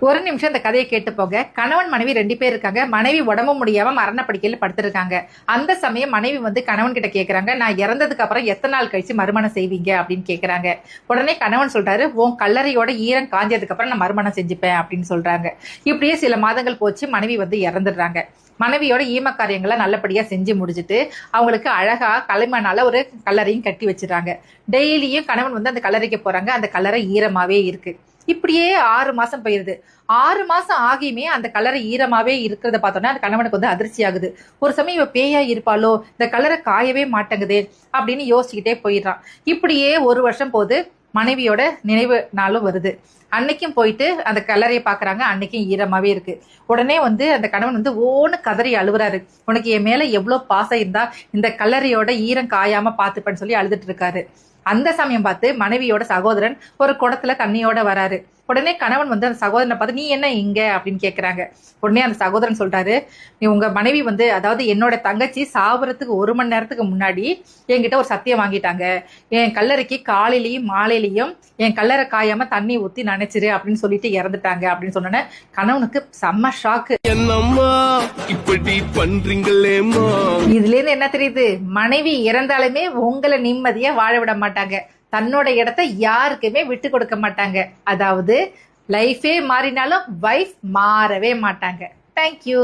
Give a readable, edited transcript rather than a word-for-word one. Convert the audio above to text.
ஒரு நிமிஷம் இந்த கதையை கேட்டு போக. கணவன் மனைவி 2 பேர் இருக்காங்க. மனைவி உடம்பு முடியாம மரணப்படுக்கையில படுத்திருக்காங்க. அந்த சமயம் மனைவி வந்து கணவன் கிட்ட கேக்குறாங்க, நான் இறந்ததுக்கு அப்புறம் எத்தனை நாள் கழிச்சு மறுமணம் செய்வீங்க அப்படின்னு கேக்குறாங்க. உடனே கணவன் சொல்றாரு, உன் கல்லறையோட ஈரம் காஞ்சதுக்கு அப்புறம் நான் மறுமணம் செஞ்சுப்பேன் அப்படின்னு சொல்றாங்க. இப்படியே சில மாதங்கள் போச்சு. மனைவி வந்து இறந்துடுறாங்க. மனைவியோட ஈம காரியங்களை நல்லபடியா செஞ்சு முடிச்சுட்டு அவங்களுக்கு அழகா களிமண்ணால ஒரு கல்லறையும் கட்டி வச்சிடறாங்க. டெய்லியும் கணவன் வந்து அந்த கல்லறைக்கு போறாங்க. அந்த கல்லறை ஈரமாவே இருக்கு. இப்படியே 6 மாசம் போயிருது. 6 மாசம் ஆகியுமே அந்த கல்லறை ஈரமாவே இருக்கிறத பார்த்தோன்னா அந்த கணவனுக்கு வந்து அதிர்ச்சி ஆகுது. ஒரு சமயம் இவ பேயா இருப்பாளோ, இந்த கல்லறை காயவே மாட்டேங்குதே அப்படின்னு யோசிச்சுக்கிட்டே போயிடுறான். இப்படியே 1 வருஷம் போது. மனைவியோட நினைவு நாளும் வருது. அன்னைக்கும் போயிட்டு அந்த கல்லறையை பாக்குறாங்க. அன்னைக்கும் ஈரமாவே இருக்கு. உடனே வந்து அந்த கணவன் வந்து ஓன்னு கதறி அழுவுறாரு. உனக்கு என் மேல எவ்வளவு பாசம் இருந்தா இந்த கல்லறையோட ஈரம் காயாம பாத்துப்பேன்னு சொல்லி அழுதுட்டு இருக்காரு. அந்த சமயம் பார்த்து மனைவியோட சகோதரன் ஒரு குடத்துல தண்ணியோட வராரு. உடனே கணவன் வந்து அந்த சகோதரனை பார்த்து, நீ என்ன இங்க அப்படின்னு கேக்குறாங்க. உடனே அந்த சகோதரன் சொல்றாரு, உங்க மனைவி வந்து, அதாவது என்னோட தங்கச்சி சாவறதுக்கு 1 மணி நேரத்துக்கு முன்னாடி என்கிட்ட ஒரு சத்தியம் வாங்கிட்டாங்க. என் கல்லறைக்கு காலையிலயும் மாலையிலயும் என் கல்லறை காயாம தண்ணி ஊத்தி நினைச்சிரு அப்படின்னு சொல்லிட்டு இறந்துட்டாங்க அப்படின்னு சொன்னோன்னே கணவனுக்கு செம்ம ஷாக்கு. என்னம்மா இப்படி பண்றீங்களேம்மா? இதுல இருந்து என்ன தெரியுது? மனைவி இறந்தாலுமே உங்களை நிம்மதியா வாழ விட மாட்டாங்க. தன்னோட இடத்த யாருக்குமே விட்டு கொடுக்க மாட்டாங்க. அதாவது லைஃபே மாறினாலும் வைஃப் மாறவே மாட்டாங்க. தேங்க்யூ.